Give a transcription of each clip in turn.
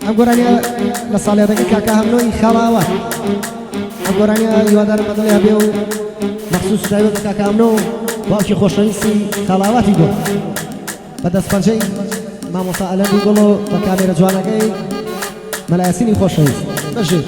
أقولاني لصالح ذلك كهمنوي خلاوات أقولاني يودار مدلها بيو مخصوص دايما ذلك كهمنو وأشي خوشنسي خلاوات يقول بدأ سبنجي ما مسائلة يقولوا بكاميرا جوانا كي ملايسيني خوشنسي ماشي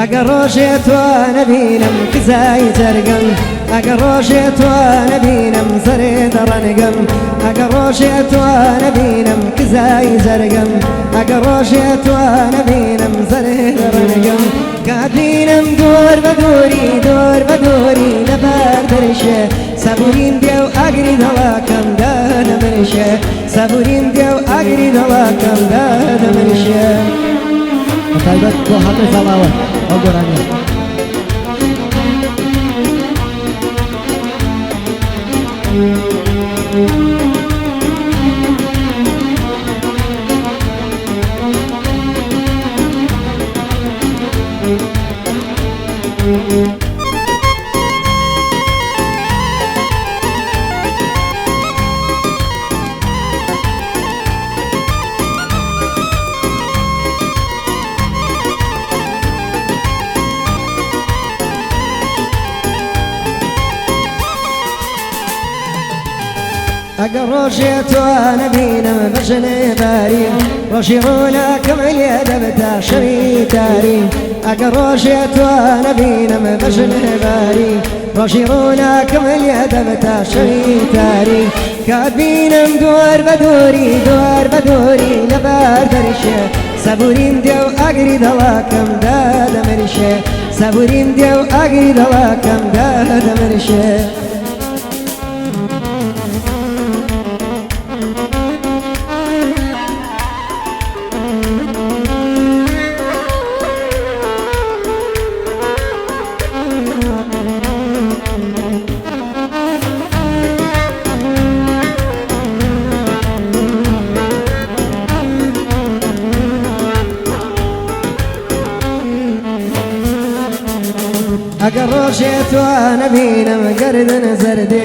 اگر روشت و نبینم کزای جرگم اگر روشت و نبینم زری درنگم اگر روشت و نبینم کزای جرگم اگر روشت و نبینم زری درنگم کابینم دور بدوری لبر درشه صبوریم دیو اگری دلاکم داد مرشه صبوریم دیو اگری دلاکم داد مرشه طيبت وحط صلاوات أقولاني اگر روشت و نبینم بجنه باری روشی رونا کمل یدبتا شوی تاری اگر روشت و نبینم بجنه باری روشی رونا کمل یدبتا شوی تاری کابینم دور بدوری لبر درشه صبوریم دیو اگری دلاکم داد مرشه صبوریم دیو اگری دلاکم داد مرشه اگر روشت و نبینم گردن زرده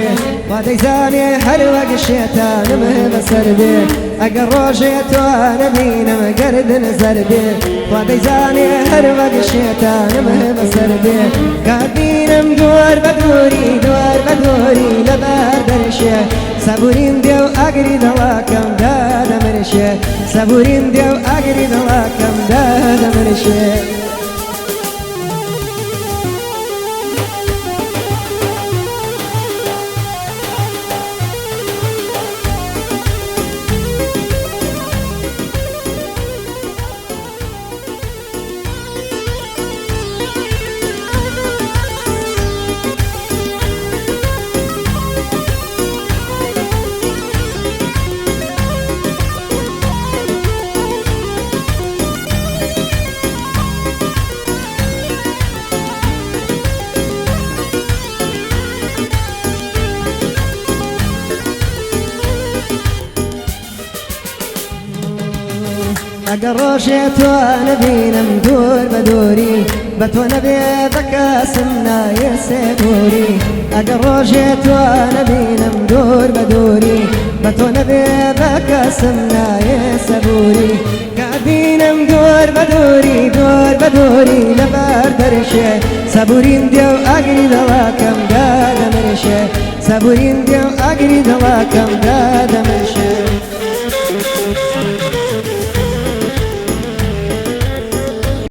و دیزانی هر وقت شیطانم بسرده اگر روشت و نبینم گردن زرده و دیزانی هر وقت شیطانم بسرده کابینم دور بدوری لبر درشه صبوریم دیو اگری دلاکم داد مرشه صبوریم دیو اگری دلاکم داد مرشه اگر روشت و نبینم دور بدوری بتو نبی بکاسم سبوری اگر روشت و نبینم دور بدوری بتو نبی بکاسم سبوری کابینم دور بدوری لبر درشه صبوریم دیو اگری دلاکم داد مرشه صبوریم دیو اگری دلاکم داد مرشه